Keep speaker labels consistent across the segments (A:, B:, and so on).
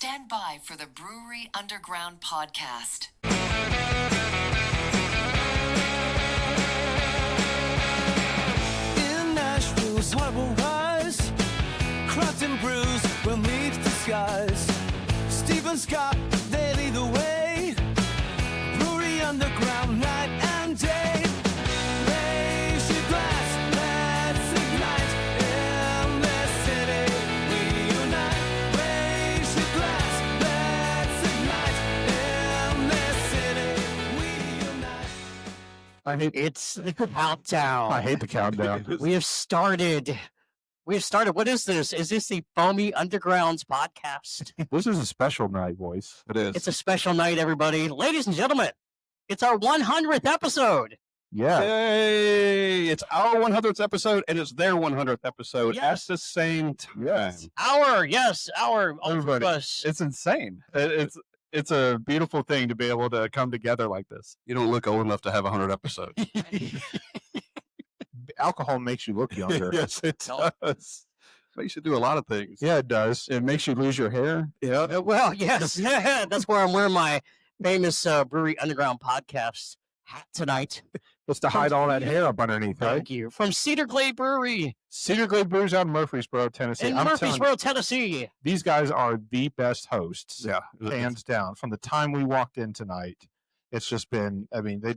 A: Stand by for the Brewery Underground Podcast.
B: In Nashville's harbor wise, craft and brews will meet the skies. Stephen Scott, they lead the way. Brewery Underground, night and day. Raise your glass, let's ignite. In this city, we unite. Raise your glass, let's ignite. In this city, we unite.
C: It's the countdown.
D: I hate the countdown.
C: We have started. What is this? Is this the Foamy Underground's podcast?
D: This is a special night, boys.
E: It is.
C: It's a special night, everybody. Ladies and gentlemen, it's our 100th episode.
D: Yeah.
E: Yay! It's our 100th episode, and it's their 100th episode
C: Yes.
E: at the same time.
D: Yes.
C: Our
D: Everybody.
C: us.
D: It's insane. It's a beautiful thing to be able to come together like this.
E: You don't look old enough to have 100 episodes.
D: Alcohol makes you look younger.
E: Yes, it does. Makes you do a lot of things.
D: Yeah, it does. It makes you lose your hair.
E: Yeah.
C: Well, yes, that's where I'm wearing my famous Brewery Underground Podcast hat tonight.
D: It's to hide all that hair up underneath, right?
C: Thank you. From Cedar Glade Brewery
D: Cedar Glade Brews out in Murfreesboro, Tennessee.
C: in
D: I'm telling
C: Murfreesboro, Tennessee.
D: you, these guys are the best hosts.
E: Yeah.
D: Hands down. From the time we walked in tonight, it's just been, I mean, they've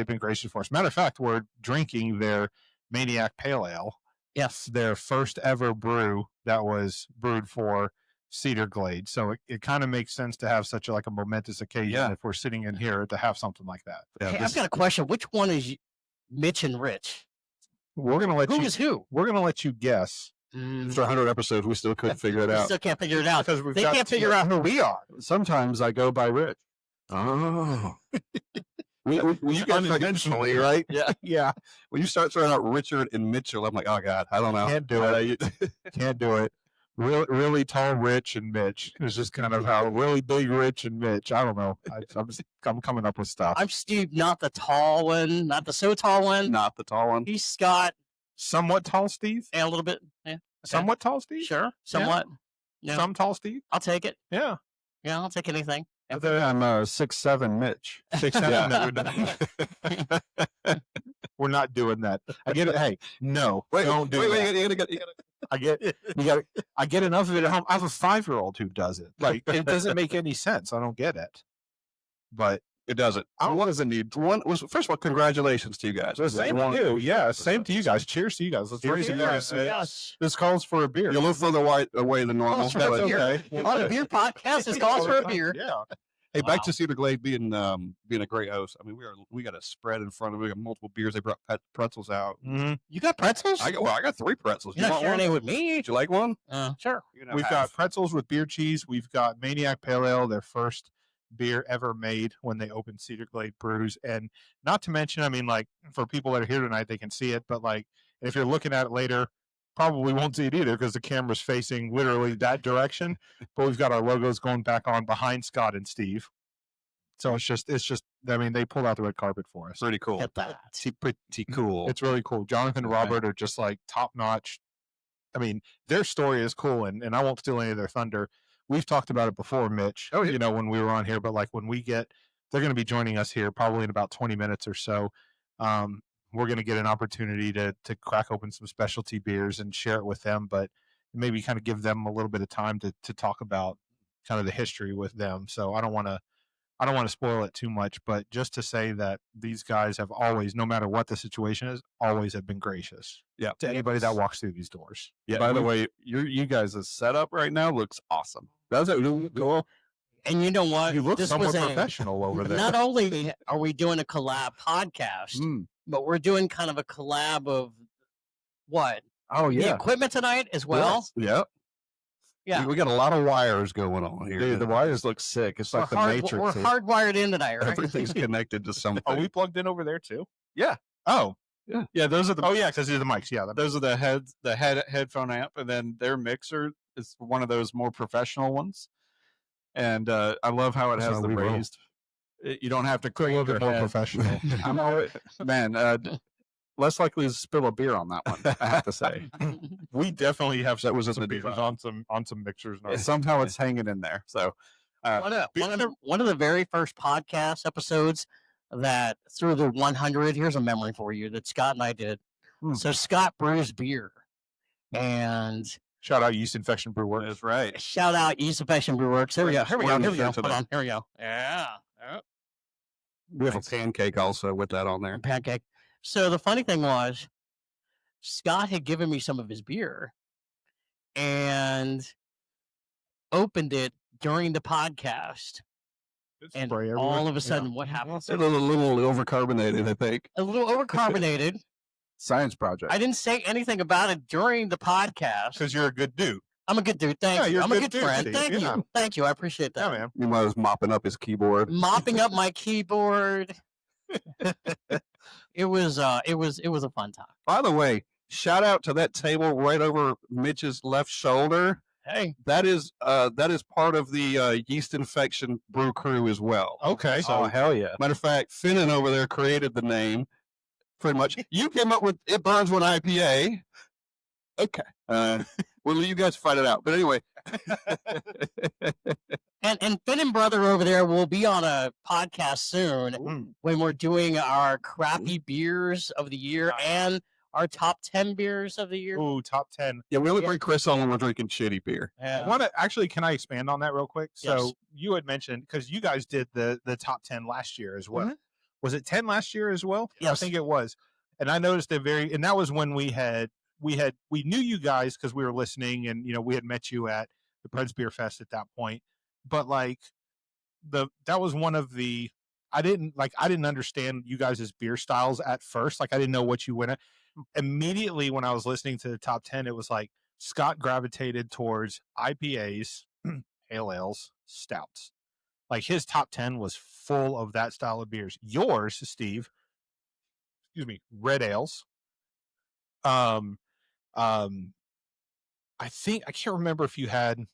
D: been gracious for us. Matter of fact, we're drinking their Maniac Pale Ale.
C: Yes.
D: Their first ever brew that was brewed for Cedar Glade. So it kind of makes sense to have such a momentous occasion
E: Yeah.
D: if we're sitting in here to have something like that.
E: Yeah,
C: Hey,
E: this-
C: I've got a question. Which one is Mitch and Rich?
D: We're gonna let
C: Who
D: you.
C: is who?
D: We're gonna let you guess
E: after 100 episodes, we still couldn't figure it
C: We
E: out.
C: still can't figure it out.
D: because we've
C: They
D: got
C: can't figure out who we are.
D: Sometimes I go by Rich.
E: Oh. You guys unintentionally, right?
C: Yeah.
D: Yeah,
E: When you start throwing out Richard and Mitchell, I'm like, oh, God, I don't know.
D: can't do it. Can't do it. Really tall Rich and Mitch. It's just kind of how really big Rich and Mitch. I don't know. I'm coming up with stuff.
C: I'm Steve, not the tall one, not the so tall one.
E: Not the tall one.
C: He's Scott,
D: Somewhat tall Steve.
C: and a little bit. Yeah, okay.
D: Somewhat tall Steve.
C: Sure, somewhat. Yeah,
D: Some tall Steve.
C: I'll take it.
D: Yeah.
C: Yeah, I'll take anything.
D: I'm 6'7" Mitch. 6'7".
E: Yeah.
D: No, we're not doing that. I get it. Hey, no, don't do that.
E: You gotta
D: I get enough of it at home. I have a 5-year-old who does it. Like, it doesn't make any sense. I don't get it. But
E: It doesn't. One doesn't need one. First of all, congratulations to you guys.
D: same to you. Yeah, same to you guys. Cheers to you guys. Let's raise a glass.
C: Yes.
D: This calls for a beer.
E: You're a little further away than normal.
C: Calls for a
E: but-
C: beer. On a beer podcast, this calls for a beer.
D: Yeah.
E: Hey,
C: Wow.
E: back to Cedar Glade being a great host. I mean, we got a spread in front of. We got multiple beers. They brought pretzels out.
D: Mm-hmm.
C: You got pretzels?
E: I got 3 pretzels.
C: You're
E: You
C: not
E: want
C: sharing
E: one?
C: it with me.
E: Would you like one?
C: Sure.
E: You can have
D: We've
E: half.
D: got pretzels with beer cheese. We've got Maniac Pale Ale, their first beer ever made when they opened Cedar Glade Brews. And not to mention, I mean, for people that are here tonight, they can see it. But if you're looking at it later, probably won't see it either because the camera's facing literally that direction. But we've got our logos going back on behind Scott and Steve. So it's just. I mean, they pulled out the red carpet for us.
E: Pretty cool.
C: Get that.
E: Pretty cool.
D: It's really cool. Jonathan and Robert are just top notch. I mean, their story is cool, and I won't steal any of their thunder. We've talked about it before, Mitch.
E: Oh, yeah.
D: When we were on here, but when they're going to be joining us here probably in about 20 minutes or so. We're going to get an opportunity to crack open some specialty beers and share it with them, but maybe kind of give them a little bit of time to talk about kind of the history with them. So I don't want to spoil it too much, but just to say that these guys have always, no matter what the situation is, always have been gracious.
E: Yeah.
D: To anybody that walks through these doors.
E: Yeah. By the way, you guys' setup right now looks awesome. Does it? Cool.
C: And you know what?
D: You look
C: This
D: somewhat
C: was a-
D: professional over there.
C: Not only are we doing a collab podcast, but we're doing kind of a collab of what?
D: Oh
C: The
D: yeah.
C: equipment tonight as well.
E: Yeah.
C: Yeah.
E: We got a lot of wires going on here.
D: Dude, the wires look sick. It's like the
C: We're
D: Matrix.
C: hardwired in tonight, right?
E: Everything's connected to something.
D: Are we plugged in over there too?
E: Yeah.
D: Oh.
E: Yeah. Those are the.
D: Oh yeah, because these are the mics. Yeah.
E: Those are the headphone amp, and then their mixer is one of those more professional ones. And I love how it
D: That's
E: has
D: how
E: the
D: we roll.
E: raised. You don't have to
D: A
E: clean
D: little bit more professional.
E: I'm always, man. less likely to spill a beer on that one. I have to say,
D: We definitely have
E: that was
D: some
E: in the
D: beers
E: design.
D: on some mixers. in our-
E: Somehow it's hanging in there. So
C: One of the very first podcast episodes that through the 100. Here's a memory for you that Scott and I did. So Scott brews beer, and
D: Shout out Yeast Infection Brew Works.
E: that's right.
C: shout out Yeast Infection Brew Works. Here we go.
E: We're on the show
C: Hold
E: today.
C: on. Here we go. Yeah.
E: We have a pancake also with that on there.
C: Pancake. So the funny thing was, Scott had given me some of his beer, and opened it during the podcast. And
D: Spray everywhere.
C: all of a sudden, what happened?
E: It's a little overcarbonated, I think.
C: A little overcarbonated.
E: Science project.
C: I didn't say anything about it during the podcast.
D: Because you're a good dude.
C: I'm a good dude. Thank
D: Yeah,
C: you.
D: you're a
C: I'm a
D: good
C: good
D: dude,
C: friend.
D: Steve.
C: Thank
D: Yeah.
C: you. Thank you. I appreciate that.
D: Yeah, man.
E: Meanwhile, I was mopping up his keyboard.
C: Mopping up my keyboard. It was a fun time.
E: By the way, shout out to that table right over Mitch's left shoulder.
C: Hey,
E: That is part of the yeast infection brew crew as well.
D: Okay.
E: So
D: hell yeah.
E: matter of fact, Finnan over there created the name. Pretty much, you came up with It Burns One IPA. Okay, we'll let you guys fight it out. But anyway,
C: and Finn and Brother over there will be on a podcast soon when we're doing our crappy beers of the year and our top 10 beers of the year.
D: Ooh, top 10.
E: yeah, we only bring Chris on when we're drinking shitty beer.
D: Can I expand on that real quick? So
C: Yes.
D: you had mentioned, because you guys did the top 10 last year as well. Was it 10 last year as well?
C: Yes.
D: I think it was. And I noticed and that was when we knew you guys because we were listening, and we had met you at the Preds Beer Fest at that point. But like that was one of the I didn't understand you guys' beer styles at first. Like I didn't know what you went at. Immediately when I was listening to the top 10, it was like Scott gravitated towards IPAs, pale ales, stouts. Like his top 10 was full of that style of beers. Yours, Steve, red ales. I can't remember if you had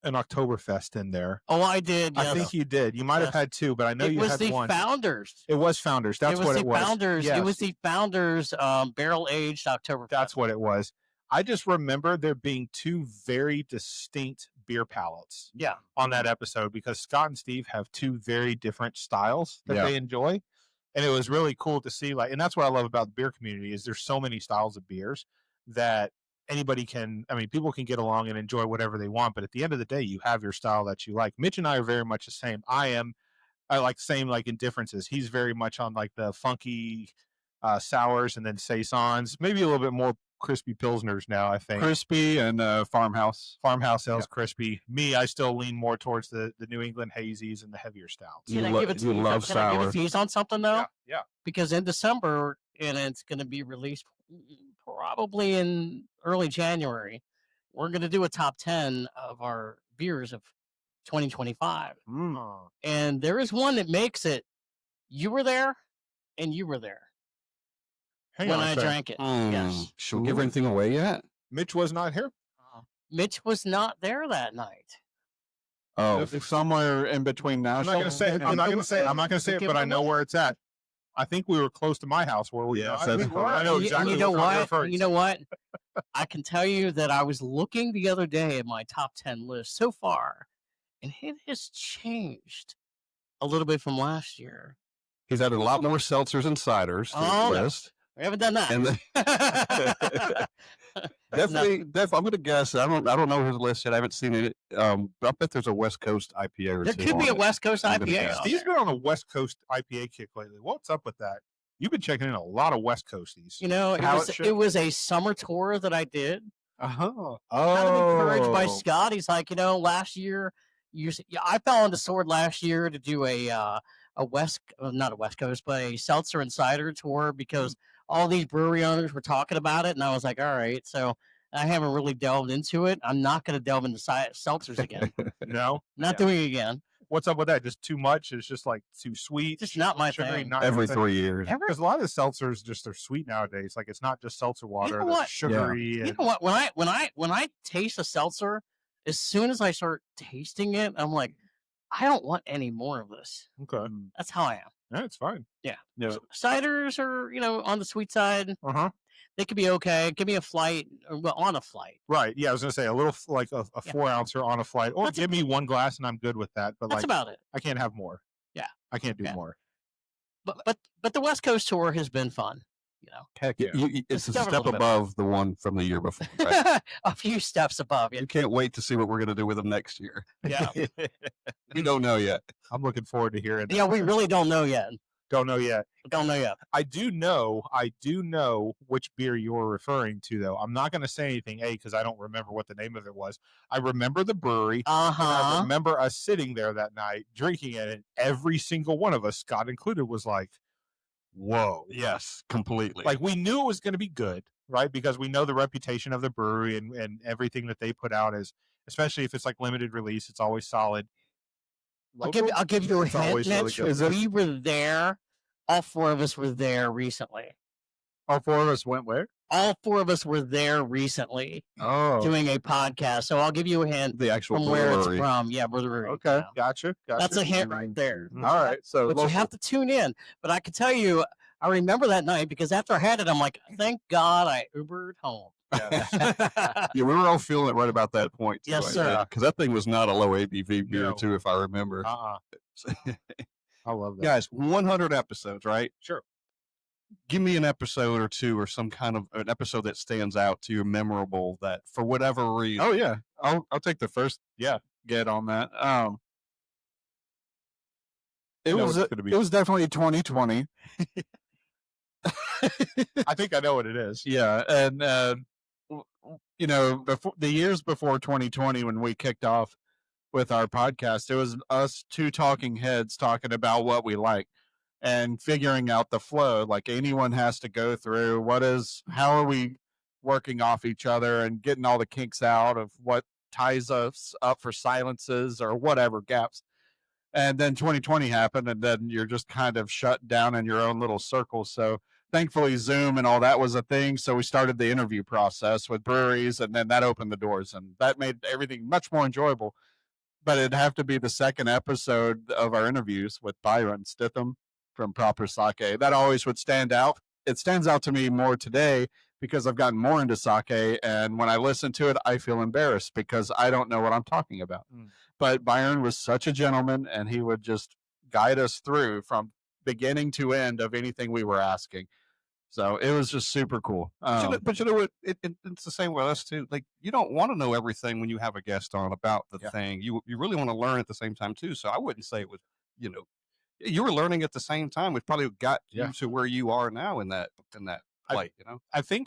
D: an Oktoberfest in there.
C: Oh, I did.
D: I
C: Yes.
D: think you did. You might have had two, but I know
C: it
D: you
C: was
D: had
C: the
D: one.
C: Founders.
D: It was Founders. That's
C: it was
D: what
C: the
D: it was.
C: Founders.
D: Yes.
C: It was the Founders barrel aged Oktoberfest.
D: That's what it was. I just remember there being two very distinct beer palates
C: Yeah.
D: on that episode, because Scott and Steve have two very different styles that
E: Yeah.
D: they enjoy. And it was really cool to see, and that's what I love about the beer community is there's so many styles of beers that people can get along and enjoy whatever they want. But at the end of the day, you have your style that you like. Mitch and I are very much the same. I like the same, like in differences. He's very much on like the funky sours and then saisons, maybe a little bit more crispy pilsners now, I think.
E: Crispy and farmhouse.
D: Farmhouse ales, crispy. Me, I still lean more towards the New England hazies and the heavier stouts.
C: Can I give it
E: you love
C: Can I give
E: sour.
C: a tease on something though?
D: Yeah.
C: Because in December, and it's going to be released probably in early January, we're going to do a top 10 of our beers of 2025. And there is one that makes it. You were there, and you were there
D: Hang
C: when
D: on a
C: I
D: second.
C: drank it. Yes.
E: Should we give anything away yet?
D: Mitch was not here.
C: Mitch was not there that night.
E: Oh, somewhere in between now.
D: I'm not gonna say it, but I know where it's at. I think we were close to my house where we.
E: Yeah,
D: I think
E: that's-
D: I know exactly.
C: You know
D: which one you're
C: what?
D: referring
C: You
D: to.
C: know what? I can tell you that I was looking the other day at my top 10 list so far, and it has changed a little bit from last year.
E: He's added a lot more seltzers and ciders to
C: Oh,
E: the
C: no.
E: list.
C: We haven't done that.
E: And definitely, I'm going to guess. I don't know his list yet. I haven't seen it. But I bet there's a West Coast IPA or
C: There
E: two
C: could be
E: on
C: a
E: it.
C: West Coast
E: I'm gonna
C: IPA.
E: guess.
C: out
D: Steve's
C: there.
D: been on a West Coast IPA kick lately. What's up with that? You've been checking in a lot of West Coasties.
C: You know,
E: Palate shift.
C: it was a summer tour that I did.
E: Oh,
C: Kind of encouraged by Scott. He's like, last year, I fell on the sword last year to do not a West Coast, but a seltzer and cider tour because all these brewery owners were talking about it, and I was like, all right. So I haven't really delved into it. I'm not going to delve into seltzers again.
D: No,
C: Not doing it again.
D: what's up with that? Just too much? It's just like too sweet.
C: Just not my
D: sugary,
C: thing.
D: not
E: every
D: your thing?
E: 3 years.
D: Because a lot of the seltzers just are sweet nowadays. Like it's not just seltzer water;
C: know
D: they're
C: what?
D: sugary.
C: You
D: And,
C: know what? When I taste a seltzer, as soon as I start tasting it, I'm like, I don't want any more of this.
D: okay,
C: That's how I am.
D: That's fine.
C: Yeah.
E: Yeah.
C: Ciders are, on the sweet side.
D: Uh-huh.
C: They could be okay. Give me a flight, on a flight.
D: Right. Yeah, I was gonna say a little like a 4-ouncer on a flight, or give me one glass and I'm good with that. But
C: That's about it.
D: I can't have more.
C: Yeah.
D: I can't do more.
C: But the West Coast tour has been fun.
E: Heck yeah. It's a
C: Discovered a
E: step
C: little bit
E: above the one from the year before. Right?
C: a few steps above.
E: You can't wait to see what we're going to do with them next year.
C: Yeah.
E: We don't know yet.
D: I'm looking forward to hearing.
C: Yeah, we really don't know yet.
D: Don't know yet.
C: Don't know yet.
D: I do know which beer you're referring to, though. I'm not going to say anything, because I don't remember what the name of it was. I remember the brewery. And I remember us sitting there that night drinking it, and every single one of us, Scott included, was like, whoa.
E: Yes, completely.
D: Like, we knew it was going to be good, right? Because we know the reputation of the brewery and everything that they put out is, especially if it's like limited release, it's always solid.
C: I'll give you a
D: It's always
C: hint,
D: really
C: Mitch.
D: good.
C: We were there. All four of us were there recently.
D: All four of us went where?
C: All four of us were there recently doing a podcast. So I'll give you a hint
E: The actual
C: from where it's
E: brewery.
C: from. Yeah, brewery.
D: Okay,
C: Yeah.
D: gotcha.
C: That's a hint right there.
D: All right, so
C: But you have to tune in. But I can tell you, I remember that night because after I had it, I'm like, thank God I Ubered home.
E: Yeah, we were all feeling it right about that point. Too,
C: Yes, sir.
E: Because that thing was not a low ABV beer,
D: No.
E: too, if I remember.
D: I love that.
E: Guys, 100 episodes, right?
D: Sure.
E: Give me an episode or two, or some kind of an episode that stands out to you, memorable, that for whatever reason.
F: Oh yeah, I'll take the first get on that. It
D: know
F: was
D: what it's gonna be.
F: it was definitely 2020.
D: I think I know what it is.
F: Yeah, and before the years before 2020, when we kicked off with our podcast, it was us two talking heads talking about what we like and figuring out the flow. Like anyone has to go through how are we working off each other and getting all the kinks out of what ties us up for silences or whatever gaps. And then 2020 happened, and then you're just kind of shut down in your own little circle. So thankfully Zoom and all that was a thing. So we started the interview process with breweries, and then that opened the doors, and that made everything much more enjoyable. But it'd have to be the second episode of our interviews with Byron Stitham from Proper Sake. That always would stand out. It stands out to me more today because I've gotten more into sake, and when I listen to it, I feel embarrassed because I don't know what I'm talking about. But Byron was such a gentleman, and he would just guide us through from beginning to end of anything we were asking. So it was just super cool.
E: But you know what? It's the same with us too. Like, you don't want to know everything when you have a guest on about the thing. You really want to learn at the same time too. So I wouldn't say it was, you were learning at the same time, which probably got you to where you are now in that play.
D: I think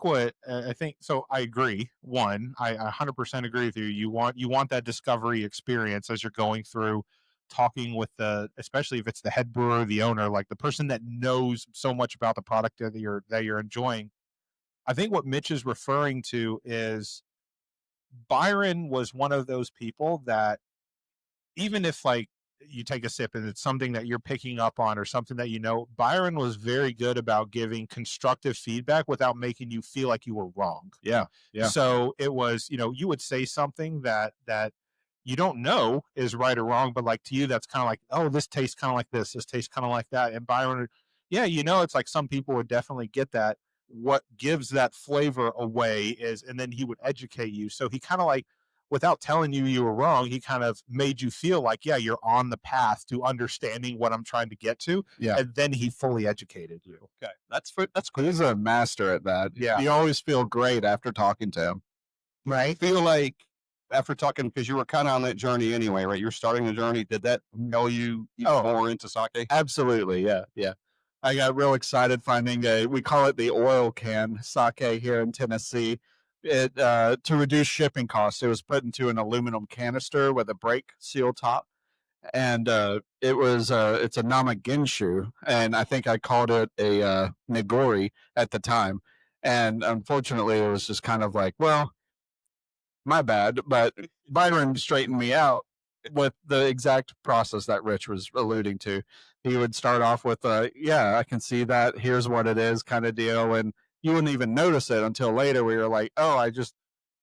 D: so. I agree. One, I 100% agree with you. You want that discovery experience as you're going through, talking with especially if it's the head brewer, the owner, like the person that knows so much about the product that you're enjoying. I think what Mitch is referring to is Byron was one of those people that, even if like you take a sip and it's something that you're picking up on or something that Byron was very good about giving constructive feedback without making you feel like you were wrong.
F: Yeah.
D: So it was, you would say something that you don't know is right or wrong, but like to you, that's kind of like, oh, this tastes kind of like this tastes kind of like that. And Byron, it's like some people would definitely get that. What gives that flavor away is, and then he would educate you. So he kind of like, without telling you were wrong, he kind of made you feel like, you're on the path to understanding what I'm trying to get to.
F: Yeah.
D: And then he fully educated you.
E: Okay. That's cool.
F: He's a master at that.
D: Yeah.
F: You always feel great after talking to him.
E: Right. I feel like after talking, because you were kind of on that journey anyway, right? You're starting the journey. Did that know you more into sake?
F: Absolutely. Yeah. I got real excited finding we call it the oil can sake here in Tennessee. It to reduce shipping costs, it was put into an aluminum canister with a brake seal top, and it's a Namagenshu, and I think I called it a Nigori at the time, and unfortunately it was just kind of like, well, my bad. But Byron straightened me out with the exact process that Rich was alluding to. He would start off with I can see that, here's what it is, kind of deal, and you wouldn't even notice it until later. We were like, oh,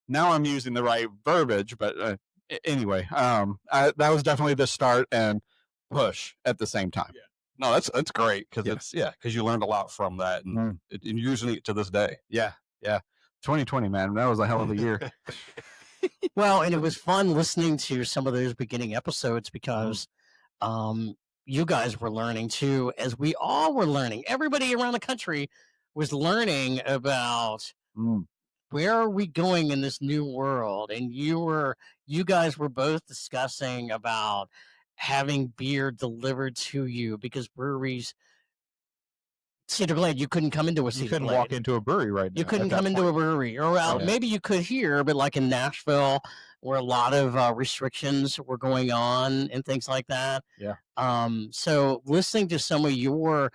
F: now I'm using the right verbiage. But anyway, that was definitely the start and push at the same time.
E: No, that's great because
D: Yeah.
E: because you learned a lot from that and, and using it to this day.
F: Yeah. 2020, man, that was a hell of a year.
C: Well, and it was fun listening to some of those beginning episodes because you guys were learning too, as we all were learning. Everybody around the country was learning about where are we going in this new world. And you guys were both discussing about having beer delivered to you because breweries, Cedar Glade, you couldn't come into a Cedar
D: You couldn't
C: Glade.
D: walk into a brewery right now.
C: You couldn't come into a brewery, or maybe you could here, but like in Nashville, where a lot of restrictions were going on and things like that.
D: Yeah.
C: So listening to some of your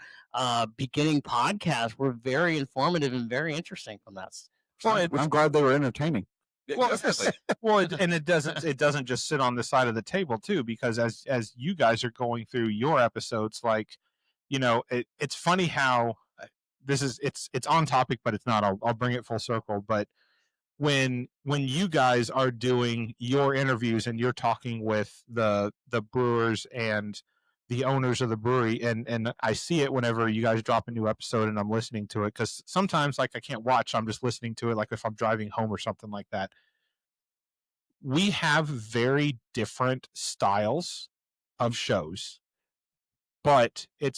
C: beginning podcasts were very informative and very interesting from that.
F: Well, I'm glad they were entertaining.
E: Well,
D: And it doesn't just sit on the side of the table too, because as you guys are going through your episodes, like, you know, it's funny how it's on topic, but it's not. I'll bring it full circle. But when you guys are doing your interviews and you're talking with the brewers and the owners of the brewery, and I see it whenever you guys drop a new episode and I'm listening to it, because sometimes like I can't watch, I'm just listening to it, like if I'm driving home or something like that. We have very different styles of shows, but that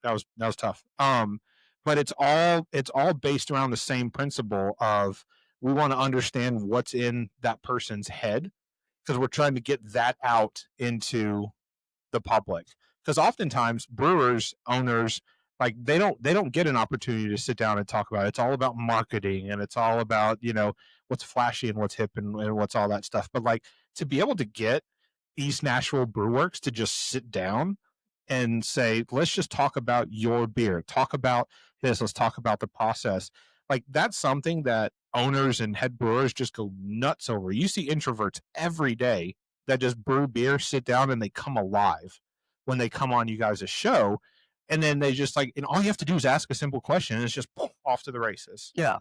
D: was tough. But it's all based around the same principle of we want to understand what's in that person's head, because we're trying to get that out into the public. Because oftentimes brewers, owners, like they don't get an opportunity to sit down and talk about it. It's all about marketing, and it's all about, you know, what's flashy and what's hip and what's all that stuff. But like to be able to get East Nashville Brewworks to just sit down and say, let's just talk about your beer, talk about this, let's talk about the process. Like that's something that owners and head brewers just go nuts over. You see introverts every day that just brew beer, sit down, and they come alive when they come on you guys' show. And then they just like, and all you have to do is ask a simple question, and it's just off to the races.
C: Yeah.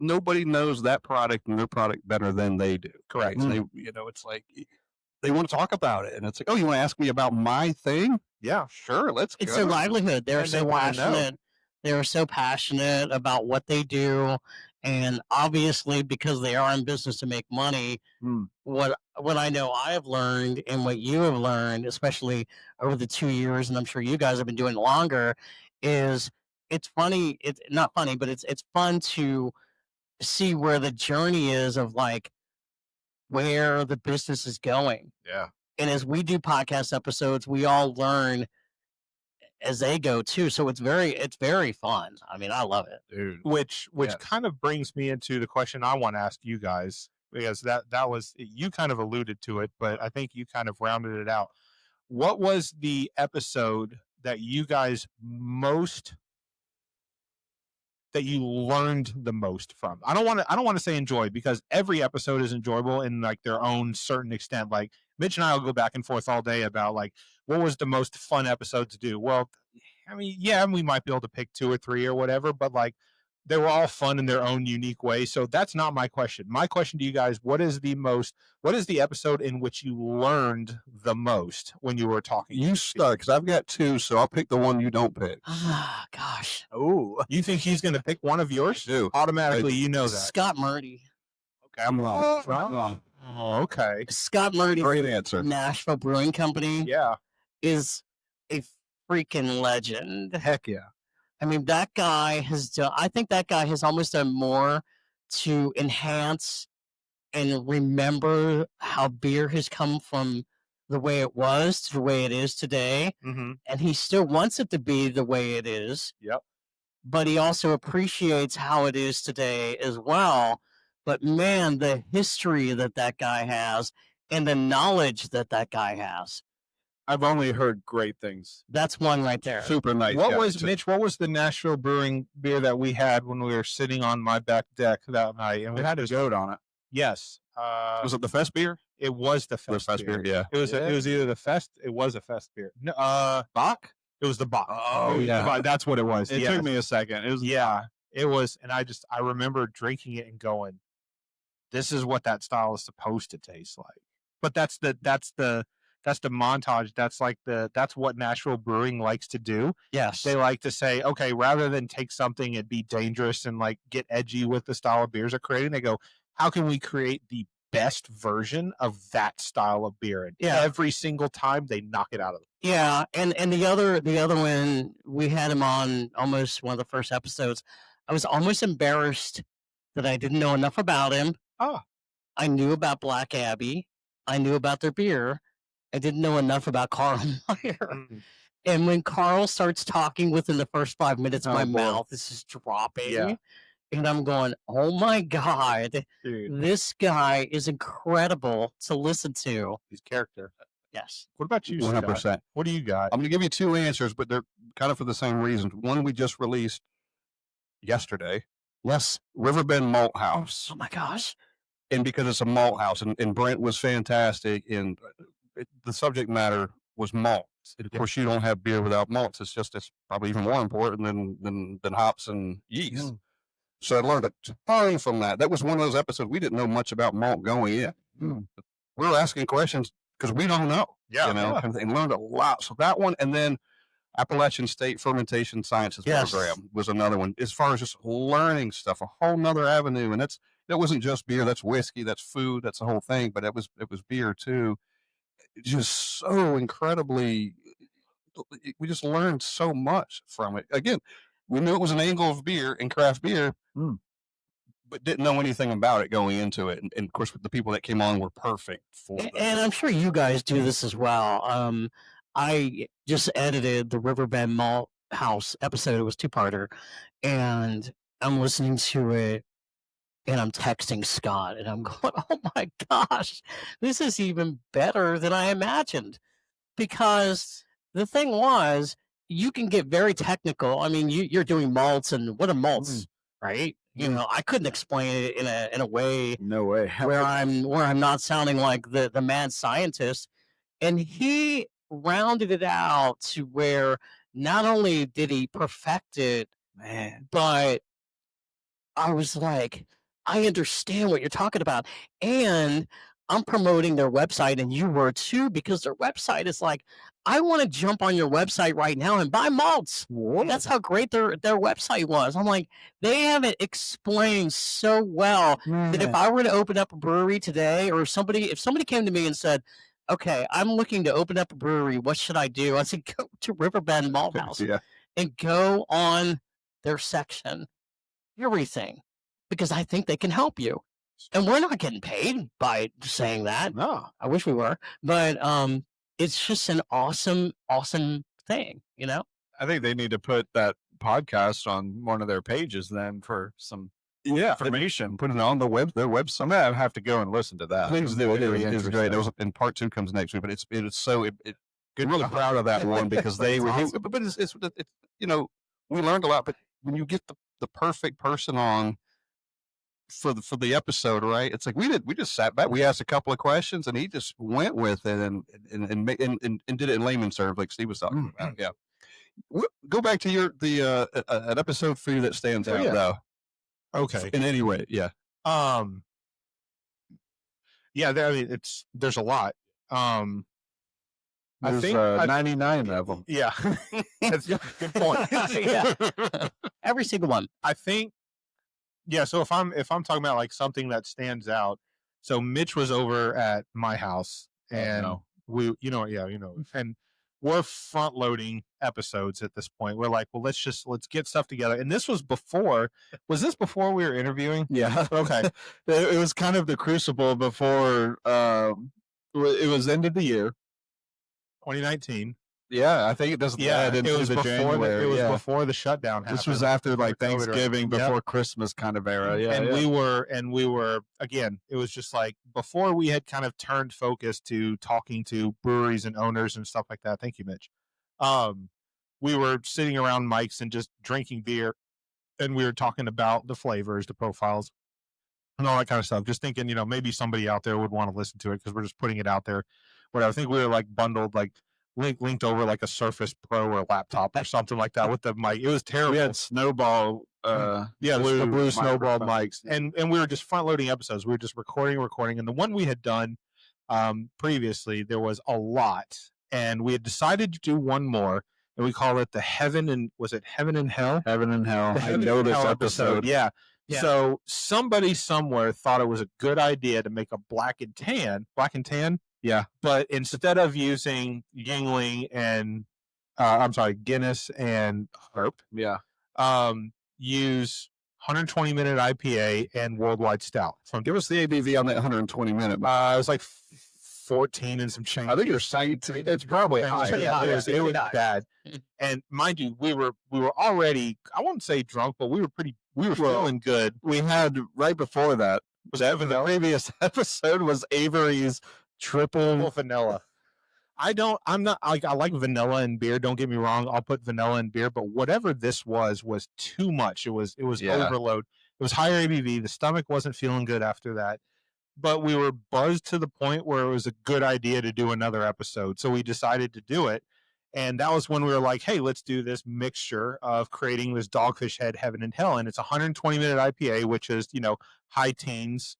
E: Nobody knows that product and their product better than they do.
D: Correct.
E: They, you know, it's like they want to talk about it, and it's like, oh, you want to ask me about my thing?
D: Yeah,
E: Sure, let's
C: It's
E: go.
C: their livelihood. They're
D: And
C: so
D: they wanna know.
C: passionate. They're so passionate about what they do, and obviously because they are in business to make money. What I know I have learned, and what you have learned, especially over the 2 years, and I'm sure you guys have been doing longer, is it's funny. It's not funny, but it's fun to see where the journey is of like where the business is going.
E: Yeah.
C: And as we do podcast episodes, we all learn as they go too. So it's very fun. I mean, I love it.
E: Dude.
D: which
E: Yeah.
D: kind of brings me into the question I want to ask you guys, because that was, you kind of alluded to it, but I think you kind of rounded it out. What was the episode that you guys that you learned the most from? I don't want to say enjoy, because every episode is enjoyable in like their own certain extent. Like Mitch and I will go back and forth all day about like, what was the most fun episode to do? Well, I mean, yeah, we might be able to pick 2 or 3 or whatever, but like they were all fun in their own unique way. So that's not my question. My question to you guys, what is the episode in which you learned the most when you were talking?
E: You start, because I've got 2, so I'll pick the one you don't pick.
C: Ah, gosh.
D: Oh, you think he's going to pick one of yours?
E: I do.
D: Automatically, you know that.
C: Scott Murdy.
E: Okay, I'm wrong.
D: Oh, okay.
C: Scott Murdy,
E: Great answer.
C: Nashville Brewing Company,
D: Yeah.
C: is a freaking legend.
D: Heck yeah.
C: I mean, that guy has done, I think that guy has almost done more to enhance and remember how beer has come from the way it was to the way it is today.
D: Mm-hmm.
C: And he still wants it to be the way it is.
D: Yep.
C: But he also appreciates how it is today as well. But man, the history that guy has and the knowledge that guy has.
F: I've only heard great things.
C: That's one right there.
E: Super nice.
D: What
E: guy,
D: was,
E: too.
D: Mitch, what was the Nashville Brewing beer that we had when we were sitting on my back deck that night? And
F: It had a goat on it.
D: Yes.
E: Was it the Fest beer?
D: It was the
E: The
D: Fest,
E: Fest beer, yeah.
D: It was either the Fest. It was a Fest beer. No,
F: Bach?
D: it was the Bach.
E: Oh,
D: It was
E: yeah.
D: the Bach. That's what it was.
F: It
D: Yes.
F: took me a second. It was
D: It was, and I remember drinking it and going, "This is what that style is supposed to taste like." But that's the That's the montage. That's like that's what Nashville Brewing likes to do.
C: Yes.
D: They like to say, okay, rather than take something and be dangerous and like get edgy with the style of beers they're creating, they go, how can we create the best version of that style of beer? And every single time they knock it out of it.
C: Yeah, and the other one, we had him on almost one of the first episodes. I was almost embarrassed that I didn't know enough about him.
D: Oh.
C: I knew about Black Abbey. I knew about their beer. I didn't know enough about Carl Meyer. And when Carl starts talking within the first 5 minutes, my mouth is just dropping.
D: Yeah.
C: And I'm going, oh my God,
D: Dude.
C: this guy is incredible to listen to.
D: His character.
C: Yes.
D: What about you,
E: 100%.
D: Scott? What do you got?
E: I'm going to give you two answers, but they're kind of for the same reasons. One we just released yesterday.
C: Yes.
E: Riverbend Malt House.
C: Oh my gosh.
E: And because it's a malt house, and Brent was fantastic, and the subject matter was malts. Of course, you don't have beer without malts. It's probably even more important than hops and yeast. So I learned a ton from that. That was one of those episodes we didn't know much about malt going in. We were asking questions because we don't know. And learned a lot. So that one, and then Appalachian State Fermentation Sciences program was another one. As far as just learning stuff, a whole nother avenue, and that wasn't just beer. That's whiskey. That's food. That's the whole thing. But it was beer too. Just so incredibly. We just learned so much from it. Again, we knew it was an angle of beer and craft beer, but didn't know anything about it going into it. And of course, the people that came on were perfect for it.
C: And I'm sure you guys do this as well. I just edited the Riverbend Malt House episode. It was 2-parter, and I'm listening to it, and I'm texting Scott, and I'm going, oh my gosh, this is even better than I imagined. Because the thing was, you can get very technical. I mean, you're doing malts, and what are malts, right? You know, I couldn't explain it in a way,
F: No way.
C: where I'm not sounding like the mad scientist. And he rounded it out to where not only did he perfect it, but I was like, I understand what you're talking about. And I'm promoting their website, and you were too, because their website is like, I want to jump on your website right now and buy malts. That's how great their website was. I'm like, they have it explained so well that if I were to open up a brewery today, or if somebody came to me and said, okay, I'm looking to open up a brewery, what should I do? I said, go to Riverbend Malt House and go on their section, everything, because I think they can help you. And we're not getting paid by saying that.
F: No.
C: I wish we were. But it's just an awesome, awesome thing, you know?
F: I think they need to put that podcast on one of their pages then for some information.
E: Put it on their website.
F: I'm gonna have to go and listen to that.
E: Things do. It is great. And part 2 comes next week, but it's so I'm really proud of that one because they were.
C: awesome.
E: But it's you know, we learned a lot. But when you get the perfect person on for the episode, right? It's like we just sat back, we asked a couple of questions, and he just went with it and did it in layman's terms, like Steve was talking about. Yeah. Go back to an episode for you that stands out though.
D: Okay.
E: In any way, yeah.
D: I mean, there's a lot.
F: There's
D: I think
F: 99 of them.
D: Yeah. That's a good point.
C: Yeah. Every single one.
D: I think, so if I'm talking about like something that stands out, so Mitch was over at my house, and and we're front loading episodes at this point. We're like, well, let's get stuff together. And this was before we were interviewing?
F: Yeah.
D: Okay.
F: It was kind of the crucible before it was end of the year.
D: 2019.
F: Yeah, I think it doesn't.
D: It was before the shutdown happened.
F: This was after like
D: COVID,
F: Thanksgiving, before Christmas kind of era. Yeah,
D: and we were again. It was just like before we had kind of turned focus to talking to breweries and owners and stuff like that. Thank you, Mitch. We were sitting around mics and just drinking beer, and we were talking about the flavors, the profiles, and all that kind of stuff. Just thinking, maybe somebody out there would want to listen to it because we're just putting it out there. Whatever. I think we were like bundled, like linked over like a Surface Pro or a laptop or something like that with the mic. It was terrible.
F: We had Snowball,
D: the blue Snowball mics, and we were just front loading episodes. We were just recording, and the one we had done previously, there was a lot, and we had decided to do one more, and we call it the Heaven and Hell?
F: Heaven and Hell.
D: The
F: I
D: Heaven
F: know
D: and
F: this
D: Hell
F: episode.
D: Yeah.
C: Yeah.
D: So somebody somewhere thought it was a good idea to make a black and tan.
F: Yeah.
D: But instead of using Yingling and Guinness and Harp,
F: Yeah.
D: use 120-minute IPA and Worldwide Stout.
E: Give us the ABV on that 120 minute.
D: It was like 14 and some change.
E: I think it's it's probably high.
C: pretty high.
D: It was bad. And mind you, we were already, I won't say drunk, but we were feeling good.
F: We had right before that.
D: Was that vanilla?
F: The previous episode was Avery's triple
D: Vanilla. I like vanilla in beer. Don't get me wrong. I'll put vanilla in beer, but whatever this was too much. It was overload. It was higher ABV. The stomach wasn't feeling good after that, but we were buzzed to the point where it was a good idea to do another episode. So we decided to do it. And that was when we were like, hey, let's do this mixture of creating this Dogfish Head Heaven and Hell. And it's 120-minute IPA, which is, high teens,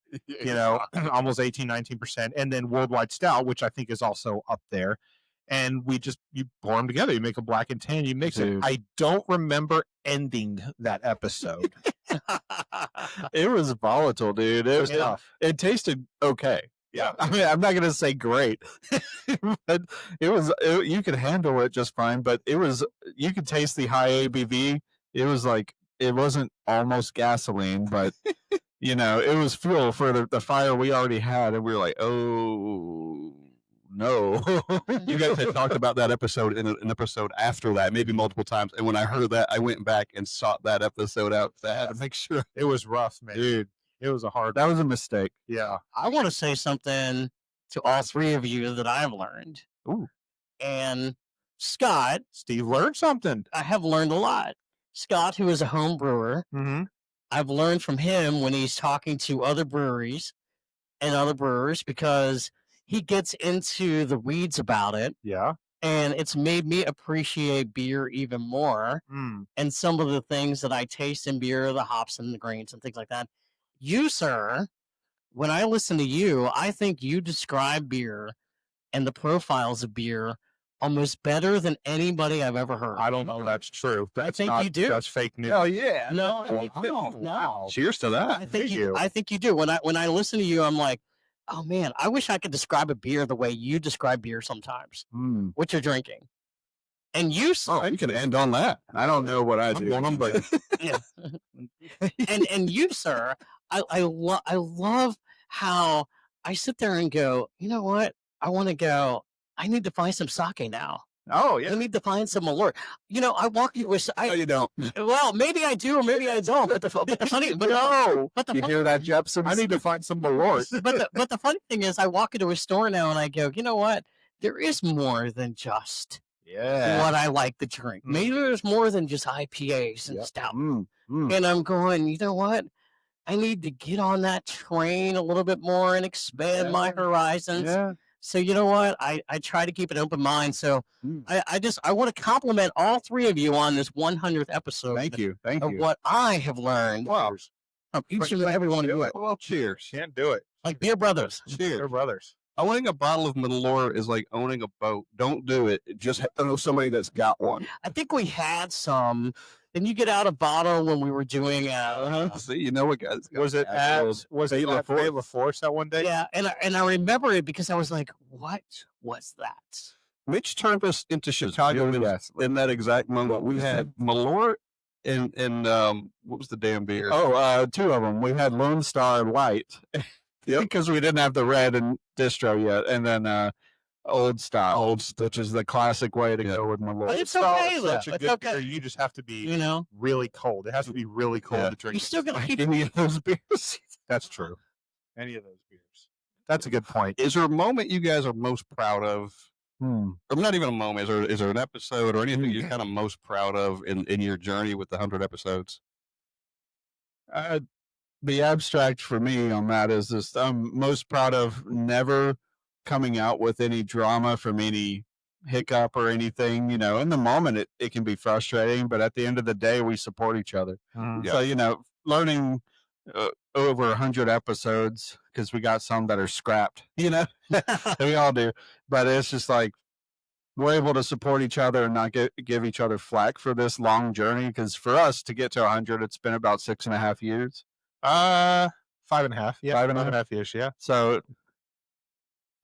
D: almost 18, 19%. And then Worldwide Stout, which I think is also up there. And you pour them together. You make a black and tan, you mix it. I don't remember ending that episode.
F: It was volatile, dude. It was tough. It tasted okay.
D: Yeah.
F: I mean, I'm not going to say great, but you could handle it just fine, but you could taste the high ABV. It was like, it wasn't almost gasoline, but it was fuel for the fire we already had. And we were like, oh no.
E: You guys had talked about that episode in an episode after that, maybe multiple times. And when I heard that, I went back and sought that episode out. I had to make sure.
D: It was rough, man.
F: Dude.
D: It was
F: That was a mistake.
D: Yeah.
C: I want to say something to all three of you that I've learned.
D: Ooh.
C: And Scott,
D: Steve learned something.
C: I have learned a lot. Scott, who is a home brewer,
D: Mm-hmm.
C: I've learned from him when he's talking to other breweries and other brewers because he gets into the weeds about it.
D: Yeah.
C: And it's made me appreciate beer even more. And some of the things that I taste in beer, the hops and the grains and things like that. You, sir, when I listen to you, I think you describe beer and the profiles of beer almost better than anybody I've ever heard.
D: I don't know if that's true. That's
C: think
D: not,
C: you do.
D: That's fake news.
E: Oh, yeah.
C: No,
E: Wow. Cheers to that.
C: I think you do. When I listen to you, I'm like, oh man, I wish I could describe a beer the way you describe beer sometimes. What you're drinking. And you,
E: you can end on that.
F: I don't know what I do.
E: But
C: yeah. and you, sir, I love how I sit there and go, you know what? I need to find some sake now.
F: Oh, yeah.
C: I need to find some Malort. I walk you with.
E: no, you don't.
C: Well, maybe I do, or maybe I don't. But the funny, but
F: No.
C: but the
F: You
C: funny,
F: hear that, Jepson?
D: I need to find some Malort.
C: but the funny thing is, I walk into a store now and I go, you know what? There is more than just what I like to drink. Maybe there's more than just IPAs and stout. And I'm going, you know what? I need to get on that train a little bit more and expand my horizons.
F: Yeah.
C: So you know what? I try to keep an open mind. So I want to compliment all three of you on this 100th episode.
F: Thank you.
C: Of what I have learned from each and every one of you.
E: Well, cheers.
D: Can't do it.
C: Like beer brothers.
D: They're brothers.
E: Owning a bottle of Malort is like owning a boat. Don't do it. Just know somebody that's got one.
C: I think we had some. Didn't you get out a bottle when we were doing
E: See, you know what, guys?
D: Was it at La Force that one day?
C: Yeah, and I remember it because I was like, what was that?
E: Mitch turned us into Chicago in that exact moment. We had Malort and what was the damn beer?
F: Oh, two of them. We had Lone Star Light. Because we didn't have the red and distro yet. And then Old Style, which is the classic way to go with Malort.
C: But it's okay, though.
D: Such a
C: It's
D: good
C: okay.
D: beer. You just have to be,
C: You know,
D: really cold. It has to be really cold to drink.
C: you still gotta keep.
F: Any of those beers.
D: That's true. Any of those beers. That's a good point.
E: Is there a moment you guys are most proud of? Or not even a moment. Is there an episode or anything you're kind of most proud of in your journey with the 100 episodes?
F: The abstract for me on that is this: I'm most proud of never coming out with any drama from any hiccup or anything. In the moment it can be frustrating, but at the end of the day we support each other. So learning over 100 episodes because we got some that are scrapped, we all do. But it's just like we're able to support each other and not give each other flack for this long journey. Because for us to get to 100, it's been about 6.5 years.
D: 5.5. Yeah,
F: 5.5
D: years. Yeah.
F: So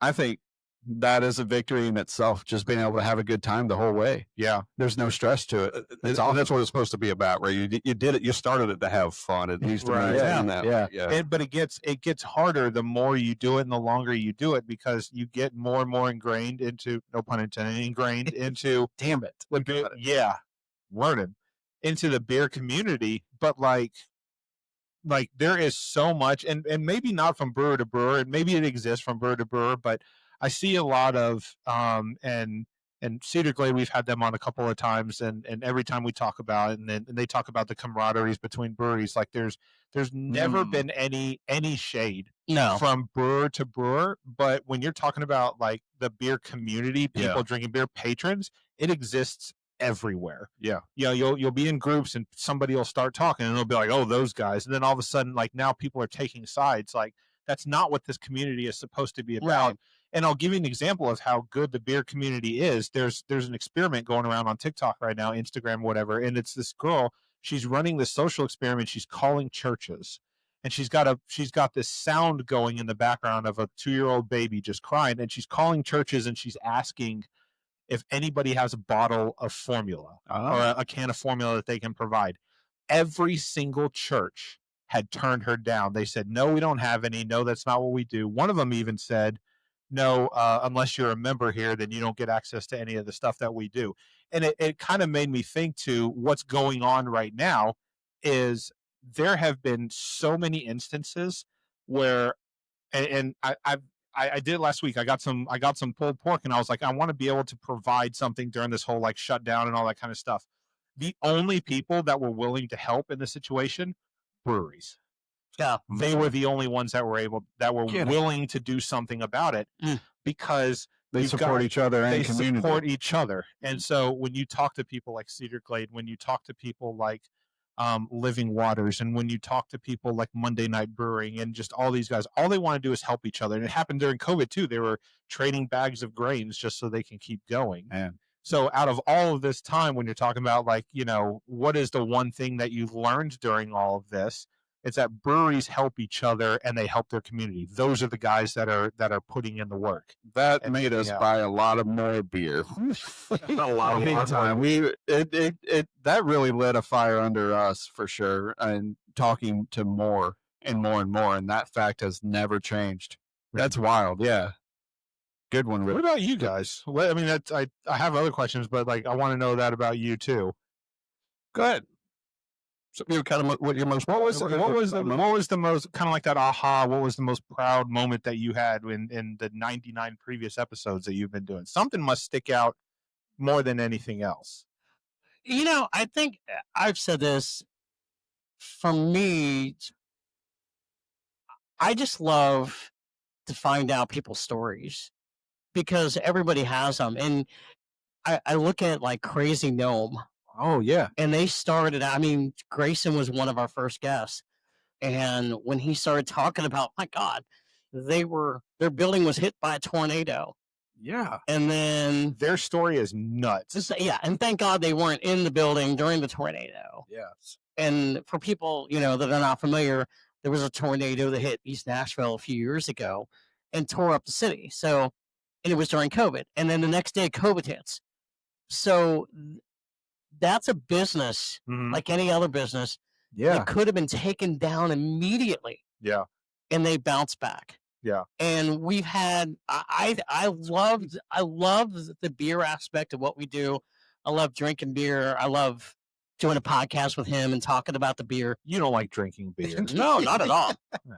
F: I think that is a victory in itself, just being able to have a good time the whole way.
D: Yeah.
F: There's no stress to it.
E: And that's what it's supposed to be about, right? You did it. You started it to have fun. It needs to
D: Right.
E: maintain that.
F: Yeah.
D: But it gets harder the more you do it and the longer you do it, because you get more and more ingrained into, no pun intended, into
F: Damn it.
D: yeah, learning into the beer community. But like there is so much, and maybe not from brewer to brewer, and maybe it exists from brewer to brewer, but I see a lot of and Cedar Glade, we've had them on a couple of times, and every time we talk about it, and they talk about the camaraderies between breweries, like there's never been any shade from brewer to brewer, but when you're talking about like the beer community, people drinking beer, patrons, it exists everywhere. You'll be in groups and somebody will start talking and it'll be like, oh, those guys, and then all of a sudden, like, now people are taking sides. Like, that's not what this community is supposed to be about.
C: Right.
D: And I'll give you an example of how good the beer community is. There's an experiment going around on TikTok right now, Instagram, whatever, and it's this girl. She's running this social experiment. She's calling churches, and she's got this sound going in the background of a 2-year-old baby just crying, and she's calling churches and she's asking if anybody has a bottle of formula or a can of formula that they can provide. Every single church had turned her down. They said, no, we don't have any. No, that's not what we do. One of them even said, no, unless you're a member here, then you don't get access to any of the stuff that we do. And it kind of made me think to what's going on right now is there have been so many instances where, and I did it last week. I got some pulled pork, and I was like, I want to be able to provide something during this whole like shutdown and all that kind of stuff. The only people that were willing to help in the situation, breweries.
C: Yeah.
D: They were the only ones that were willing to do something about it because
F: They support each other and
D: they
F: community.
D: support each other. And so when you talk to people like Cedar Glade, when you talk to people like Living Waters, and when you talk to people like Monday Night Brewing and just all these guys, all they want to do is help each other. And it happened during COVID too. They were trading bags of grains just so they can keep going.
F: Man.
D: So out of all of this time, when you're talking about like, what is the one thing that you've learned during all of this? It's that breweries help each other and they help their community. Those are the guys that are putting in the work.
F: That made us buy a lot of more beer. A lot of time. That really lit a fire under us for sure. And talking to more and more and more, and that fact has never changed. That's wild. Yeah. Good one, Rick.
D: What about you guys? I mean, I have other questions, but like I want to know that about you too.
E: Go ahead. So you're kind of what your most.
D: What was the most kind of like that aha? What was the most proud moment that you had in the 99 previous episodes that you've been doing? Something must stick out more than anything else.
C: I think I've said this. For me, I just love to find out people's stories because everybody has them, and I look at like Crazy Gnome.
F: Oh, yeah.
C: And they started, Grayson was one of our first guests. And when he started talking about, my God, their building was hit by a tornado.
F: Yeah.
C: And then
D: their story is nuts.
C: And thank God they weren't in the building during the tornado.
F: Yes.
C: And for people, that are not familiar, there was a tornado that hit East Nashville a few years ago and tore up the city. So, and it was during COVID. And then the next day, COVID hits. So that's a business like any other business.
F: Yeah.
C: It could have been taken down immediately.
D: Yeah.
C: And they bounced back.
D: Yeah.
C: And we've had, I loved the beer aspect of what we do. I love drinking beer. I love doing a podcast with him and talking about the beer.
D: You don't like drinking beer.
C: No, not at all.
D: No.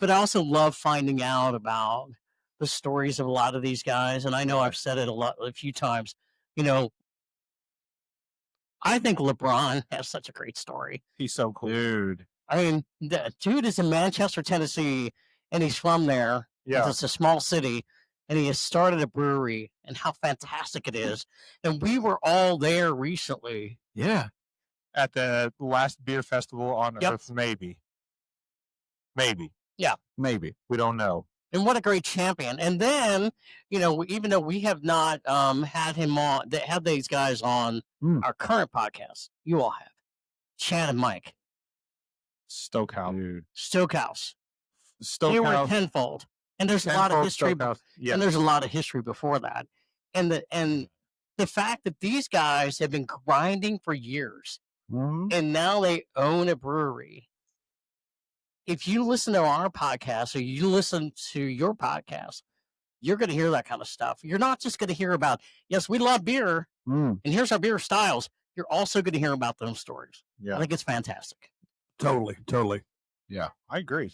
C: But I also love finding out about the stories of a lot of these guys. And I know I've said it a few times, I think LeBron has such a great story.
D: He's so cool.
F: Dude.
C: I mean, the dude is in Manchester, Tennessee, and he's from there.
D: Yeah.
C: It's a small city, and he has started a brewery, and how fantastic it is. And we were all there recently.
F: Yeah.
D: At the last beer festival on Earth, maybe. Maybe.
C: Yeah.
F: Maybe.
D: We don't know.
C: And what a great champion. And then, even though we have not had him on, had these guys on our current podcast, you all have. Chad and Mike.
D: Stokehouse.
F: Dude.
C: Stokehouse. They were
F: Stokehouse.
C: tenfold. And there's a lot of history.
D: Yeah.
C: And there's a lot of history before that. And the fact that these guys have been grinding for years and now they own a brewery. If you listen to our podcast or you listen to your podcast, you're going to hear that kind of stuff. You're not just going to hear about, yes, we love beer and here's our beer styles. You're also going to hear about those stories.
D: Yeah.
C: I think it's fantastic.
E: Totally.
F: Yeah.
D: I agree.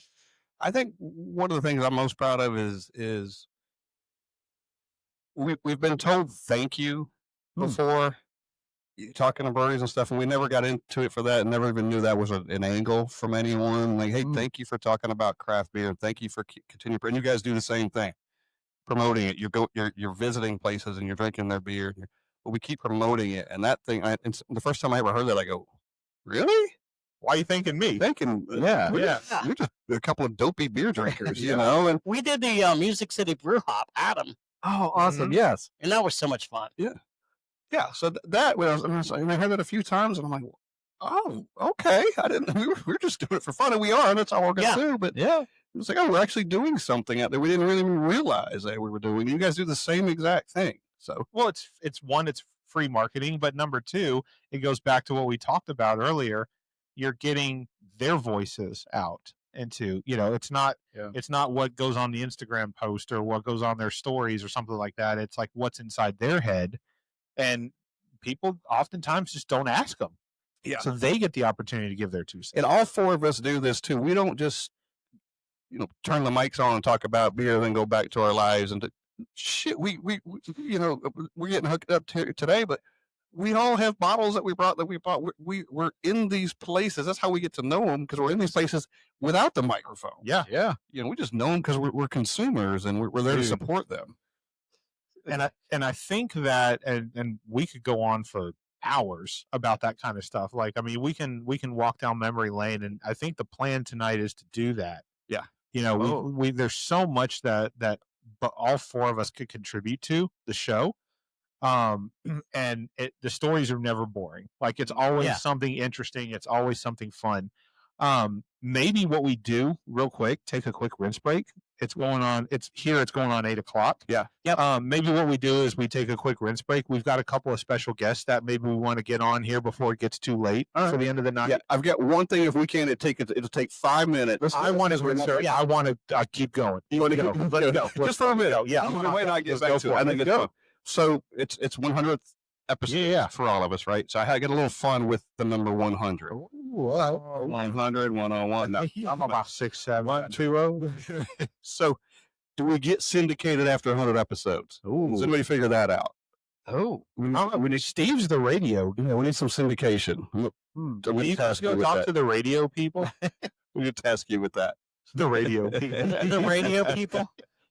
E: I think one of the things I'm most proud of is we've been told thank you before talking to breweries and stuff, and we never got into it for that, and never even knew that was an angle from anyone. Like, hey, thank you for talking about craft beer, and thank you for continuing. And you guys do the same thing, promoting it. You're visiting places and you're drinking their beer, but we keep promoting it. And that thing, and the first time I ever heard that, I go, really?
D: Why are you thanking me?
E: You're just a couple of dopey beer drinkers, you know. And
C: We did the Music City Brew Hop, Adam,
E: oh, awesome, yes,
C: and that was so much fun.
E: yeah. So that when I heard that a few times, and I'm like, oh, okay. I didn't. We were just doing it for fun, and we are, and that's all we're gonna do. But it was like, oh, we're actually doing something out there. We didn't really even realize that we were doing. You guys do the same exact thing. So
D: Well, it's one, it's free marketing, but number two, it goes back to what we talked about earlier. You're getting their voices out into, it's not what goes on the Instagram post or what goes on their stories or something like that. It's like what's inside their head, and people oftentimes just don't ask them.
E: Yeah.
D: So they get the opportunity to give their 2 cents.
E: and all four of us do this too. We don't just turn the mics on and talk about beer, then go back to our lives and shit. We we're getting hooked up today, but we all have bottles that we brought. We're in these places. That's how we get to know them, because we're in these places without the microphone.
D: Yeah.
E: We just know them because we're consumers, and we're there to support them.
D: And I think that, and we could go on for hours about that kind of stuff. Like, I mean, we can walk down memory lane, and I think the plan tonight is to do that.
E: Yeah.
D: We there's so much that but all four of us could contribute to the show. And the stories are never boring. Like, it's always something interesting. It's always something fun. Maybe what we do real quick, take a quick rinse break. It's going on 8:00.
E: Yeah.
C: Yep.
D: Maybe what we do is we take a quick rinse break. We've got a couple of special guests that maybe we want to get on here before it gets too late for the end of the night.
E: Yeah, I've got one thing. If we can, it'll take 5 minutes.
D: I want to keep going.
E: You want to go?
D: Let's go.
E: Just for a minute.
D: Yeah.
E: I'm wait I get
D: Let's go
E: back to it.
D: for it.
E: I think
D: Let's
E: it's
D: go.
E: fun. So it's 100th episode for all of us, right? So I get a little fun with the number 100. 100, 101. No,
D: I'm about 6, 7.
E: 20. So do we get syndicated after 100 episodes? Does anybody figure that out?
D: We need Steve's the radio.
E: Yeah, we need some syndication.
D: Can you just go talk to the radio people?
E: We need to task you with that.
D: The radio people.
C: The radio people.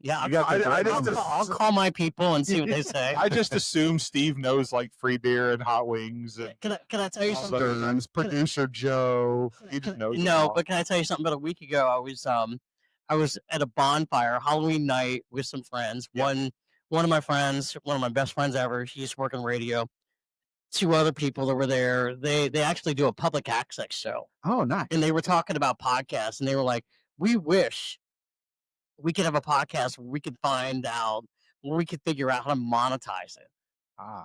C: Yeah, I'll call my people and see what they say.
D: I just assume Steve knows like free beer and hot wings. And
C: Can I tell you something?
D: Producer Joe. He just knows.
C: No, but can I tell you something? About a week ago, I was at a bonfire Halloween night with some friends. One of my friends, one of my best friends ever, he used to work on radio. 2 other people that were there. They actually do a public access show.
F: Oh, nice.
C: And they were talking about podcasts, and they were like, we wish we could have a podcast where we could find out, where we could figure out how to monetize it.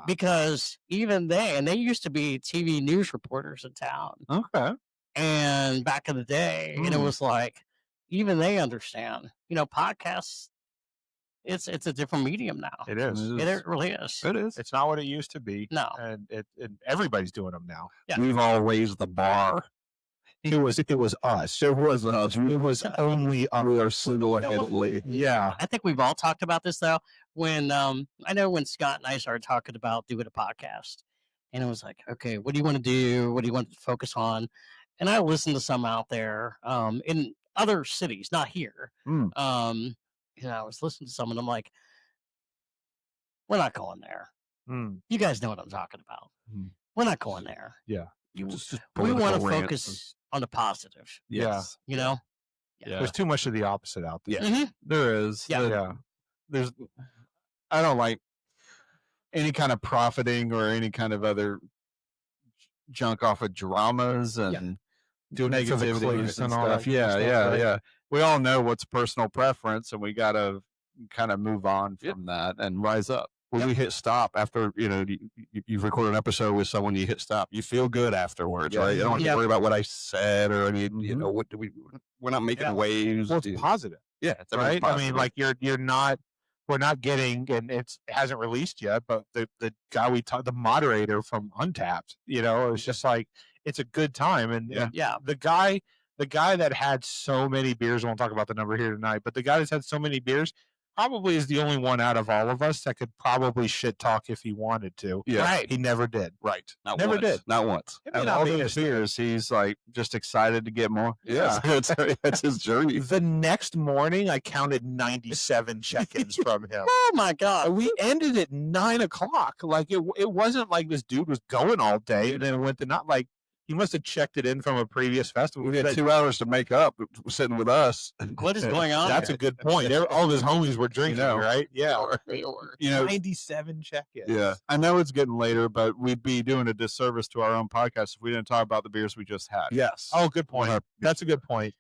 C: Because even they used to be TV news reporters in town.
F: Okay.
C: And back in the day, and it was like, even they understand, podcasts, it's a different medium now.
D: It is.
C: It really is.
E: It is.
D: It's not what it used to be.
C: No.
D: And everybody's doing them now.
C: Yeah.
E: We've all raised the bar.
D: It was us. It was us. It was only us.
E: We are single-handedly.
D: Yeah.
C: I think we've all talked about this though. When I know when Scott and I started talking about doing a podcast, and it was like, okay, what do you want to do? What do you want to focus on? And I listened to some out there in other cities, not here. I was listening to some, and I'm like, we're not going there. You guys know what I'm talking about. We're not going there.
D: Yeah.
C: We want to focus on the positive.
D: Yeah.
F: Yeah.
D: There's too much of the opposite out there.
E: Yeah.
F: There is.
C: Yeah.
F: There's. I don't like any kind of profiting or any kind of other junk off of dramas and
D: Doing it for the
F: negativity
D: clicks
F: and
D: and all
F: stuff.
D: that
F: Yeah,
D: stuff,
F: yeah,
D: right?
F: yeah. We all know what's personal preference, and we got to kind of move on from that and rise up.
E: When we hit stop after, you've recorded an episode with someone, you hit stop, you feel good afterwards, right? You don't have to worry about what I said or any, what do we're not making waves.
D: Well, it's positive.
E: Yeah, it's
D: Right?
E: positive.
D: I mean, like we're not getting, and it hasn't released yet, but the guy the moderator from Untapped, it's just like, it's a good time. And the guy that had so many beers, I won't talk about the number here tonight, but the guy that's had so many beers probably is the only one out of all of us that could probably shit talk if he wanted to.
E: Yeah.
D: Right. He never did.
E: Right.
D: Never
E: once.
D: did.
E: Not once.
D: It may
F: And
D: not
F: all
D: be
F: those
D: his
F: beers, he's like just excited to get more.
E: Yeah. That's his journey.
D: The next morning, I counted 97 check-ins from him.
C: Oh my God.
D: We ended at 9 o'clock. Like it wasn't like this dude was going all day and then it went to not like he must have checked it in from a previous festival.
E: We had 2 hours to make up sitting with us.
C: What is going on?
D: That's a good point. All of his homies were drinking, right? Yeah. 97 check-ins.
E: Yeah.
F: I know it's getting later, but we'd be doing a disservice to our own podcast if we didn't talk about the beers we just had.
E: Yes.
D: Oh, good point. That's a good point.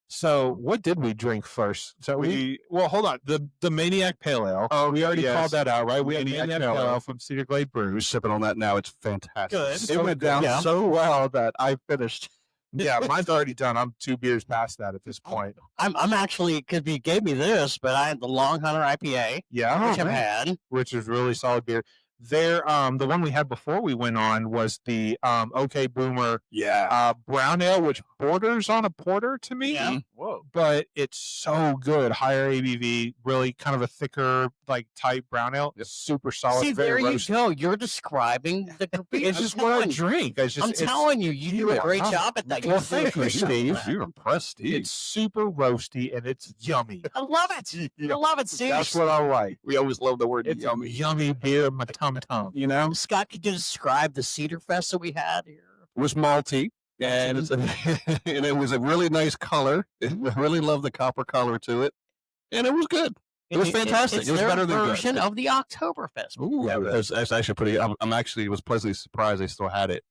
D: So, what did we drink first? So well, hold on. The Maniac Pale Ale.
F: Oh,
D: we already called that out, right? We had
F: Maniac
D: Maniac
F: Pale
D: Pale
F: Ale.
D: Ale from Cedar Glade
E: We're
D: Brews.
E: sipping on that now. It's fantastic.
C: Good.
F: It went down
C: Yeah.
F: so well that I finished.
D: Yeah, mine's already done. I'm 2 beers past that at this point.
C: I'm actually, because you gave me this, but I had the Long Hunter IPA,
D: Yeah,
C: which I've had.
D: which is really solid beer. There, the one we had before we went on was the OK Boomer
E: Yeah.
D: brown ale, which borders on a porter to me.
C: Yeah.
F: Whoa.
D: But it's so good. Higher ABV, really kind of a thicker, like type brown ale.
E: Yep.
D: Super solid.
C: See,
D: very
C: there you
D: roasty.
C: go. You're describing the beer.
D: It's just what I drink. I'm
C: telling you, you do a great job at that.
D: Well, thank you, Steve.
E: You're impressed, Steve.
D: It's super roasty and it's yummy.
C: I love it. I love it, Steve.
D: That's what I like.
E: We always love the word
D: It's
E: yummy.
D: yummy beer, my tum tum.
F: You know,
C: Scott, could you describe the Cedar Fest that we had here?
E: It was malty, and and it was a really nice color. I really love the copper color to it, and it was good. It was fantastic.
C: It's
E: It was
C: their
E: better than good.
C: version of the Oktoberfest.
E: Ooh, yeah, that's actually pretty. I'm actually was pleasantly surprised they still had it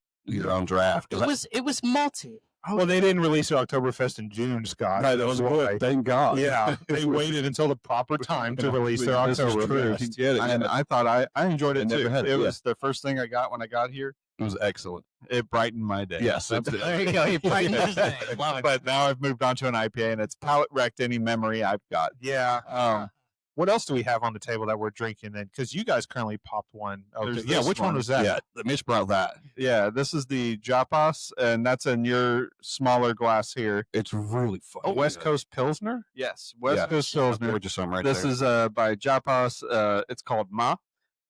E: on draft.
C: It was malty.
D: Well, they didn't release Oktoberfest in June, Scott.
E: Right, that was good. Thank God.
D: Yeah, they waited until the proper time to release their
E: This was true.
D: Oktoberfest.
E: Yeah,
F: and I thought I enjoyed it
E: I never
F: too.
E: had it,
F: It
E: yeah.
F: was the first thing I got when I got here.
E: it was excellent.
F: It brightened my day.
E: Yes,
F: That's it.
C: There you go. You brightened his day. Love it.
F: But now I've moved on to an IPA, and it's palate wrecked any memory I've got.
D: Yeah. What else do we have on the table that we're drinking then? Because you guys currently popped one.
F: There's
D: Yeah,
F: this
D: which one
F: one.
D: was that?
E: Yeah, Mitch brought that.
F: Yeah, this is the Japas, and that's in your smaller glass here.
E: It's really fun.
D: Oh, West Coast Pilsner?
F: Yes, West
E: Yeah.
F: Coast Pilsner.
E: We're just something right
F: This
E: there.
F: is by Japas. It's called Ma,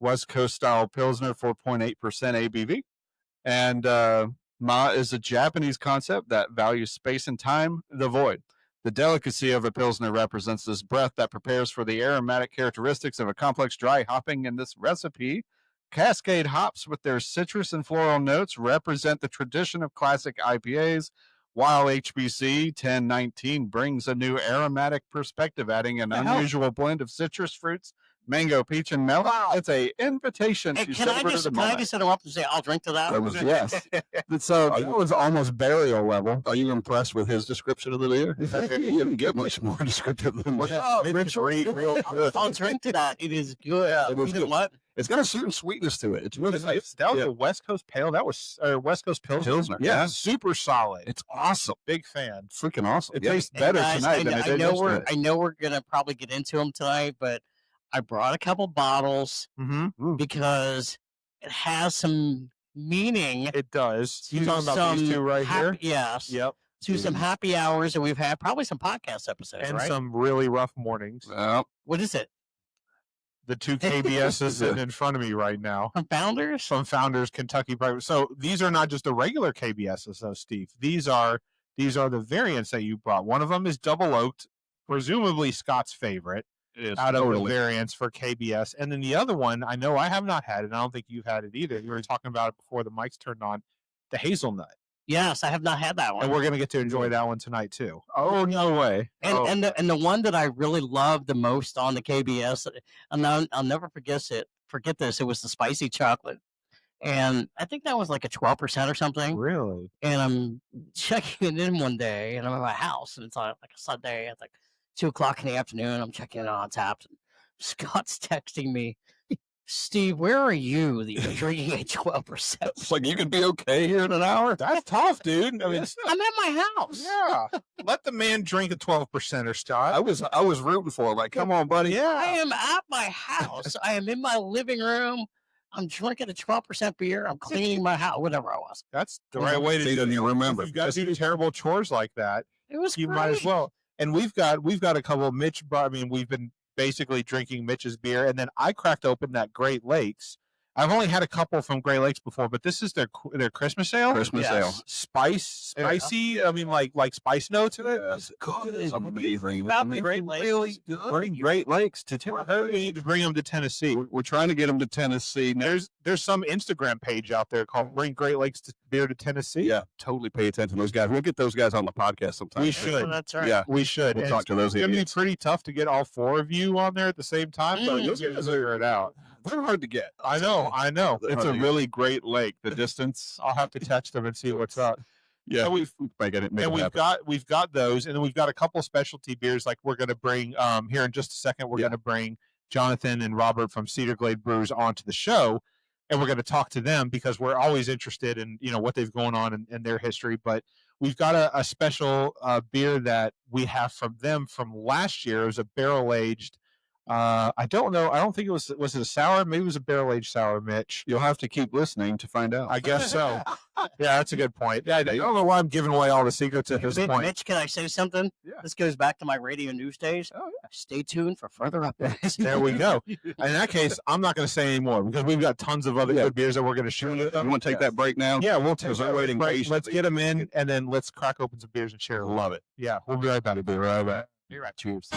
F: West Coast style Pilsner, 4.8% ABV. And Ma is a Japanese concept that values space and time, the void. The delicacy of a Pilsner represents this breath that prepares for the aromatic characteristics of a complex dry hopping. In this recipe, Cascade hops with their citrus and floral notes represent the tradition of classic IPAs, while HBC 1019 brings a new aromatic perspective, adding an unusual blend of citrus fruits, mango, peach, and melon. It's a invitation
C: Hey,
F: to
C: can I
F: savor
C: just
F: the
C: can I
F: moment.
C: just interrupt and say I'll drink to that?
E: That was yes.
F: So that was almost burial level.
E: Are you impressed with his description of the beer? You didn't get much more descriptive than what.
C: It's real good. I'll drink to that. It is good.
E: It was
C: You know
E: good.
C: what?
E: It's got a certain sweetness to it. It's really nice.
D: That was
E: Yeah.
D: a West Coast Pale. That was West Coast Pilsner.
E: Yeah.
D: super solid.
E: It's awesome.
D: Big fan.
E: Freaking awesome.
F: It
E: Yeah.
F: tastes
C: Hey,
F: better
C: guys,
F: tonight than it
C: I
F: did
C: know
F: yesterday.
C: I know we're gonna probably get into them tonight, but I brought a couple bottles
D: Mm-hmm.
C: because it has some meaning.
D: It does. You
C: to
D: talking about these
C: some
D: two right here?
C: Yes.
D: Yep.
C: To some happy hours that we've had, probably some podcast episodes,
D: And
C: right?
D: some really rough mornings.
E: Well,
C: What is it?
D: The two KBSs sitting in front of me right now.
C: From Founders?
D: From Founders Kentucky Private. So these are not just the regular KBSs, though, Steve. These are the variants that you brought. One of them is double oaked, presumably Scott's favorite
F: It is.
D: out of the
E: totally.
D: variants for KBS. And then the other one, I know I have not had it. And I don't think you've had it either. You were talking about it before the mics turned on. The hazelnut.
C: Yes, I have not had that one.
D: And we're going to get to enjoy that one tonight too.
F: Oh, no way.
C: And the one that I really loved the most on the KBS, and I'll never forget this. It was the spicy chocolate, and I think that was like a 12% or something.
D: Really?
C: And I'm checking it in one day, and I'm at my house, and it's like a Sunday at like 2:00 in the afternoon. I'm checking it on Tapped. And Scott's texting me, Steve, where are you that you're drinking a 12%?
E: It's like, you could be okay here in an hour.
D: That's tough, dude. I mean,
C: I'm at my house.
D: yeah. Let the man drink a 12%er, Scott.
E: I was rooting for him. Like, come on, buddy.
C: I am at my house. I am in my living room. I'm drinking a 12% beer. I'm cleaning my house, whatever I was.
D: That's the right way to
E: See,
D: do
E: doesn't
D: it.
E: even remember.
D: If you've got to do terrible chores like that,
C: It was
D: you
C: great.
D: might as well. And we've got a couple of Mitch. I mean, we've been basically drinking Mitch's beer, and then I cracked open that Great Lakes. I've only had a couple from Great Lakes before, but this is their Christmas ale.
E: Christmas ale.
D: Spicy. I mean, like spice notes in it.
E: Yes. It's amazing.
C: About the Great Lakes.
E: Really
F: Bring Great Lakes to
D: We need to bring them to Tennessee.
E: We're trying to get them to Tennessee. Now,
D: There's some Instagram page out there called "Bring Great Lakes Beer to Tennessee."
E: yeah, totally pay attention to those guys. We'll get those guys on the podcast sometime.
D: We should.
C: Oh, that's right.
E: Yeah,
D: We should.
E: we'll
D: And
E: talk to those
D: it's gonna be
E: idiots.
D: pretty tough to get all four of you on there at the same time, but
E: Those
D: we'll
E: guys
D: figure it out.
E: They're hard to get.
D: I know.
F: It's a really great lake. The distance.
D: I'll have to text them and see what's up.
E: Yeah,
D: So we've
E: make it
D: and
E: happen.
D: we've got those, and then we've got a couple specialty beers. Like we're going to bring here in just a second. We're
E: Yeah.
D: going to bring Jonathan and Robert from Cedar Glade Brews onto the show, and we're going to talk to them because we're always interested in what they've going on in their history. But we've got a special beer that we have from them from last year. It was a barrel aged. I don't know. I don't think it was it a sour? Maybe it was a barrel aged sour, Mitch.
E: You'll have to keep listening to find out.
D: I guess so. Yeah, that's a good point. Yeah, I don't know why I'm giving away all the secrets at this point.
C: Mitch, can I say something?
E: Yeah.
C: This goes back to my radio news days.
E: Oh, yeah.
C: Stay tuned for further updates.
D: There we go. In that case, I'm not going to say anymore because we've got tons of other
E: Yeah.
D: good beers that we're going to share with
E: You
D: them.
E: want to take that break now?
D: Yeah, we'll take
E: Because they're
D: that
E: waiting
D: break.
E: patiently.
D: Let's get them in, and then let's crack open some beers and share.
E: Love it.
D: Yeah, we'll be right back.
E: Be right back.
C: You're right.
E: Cheers.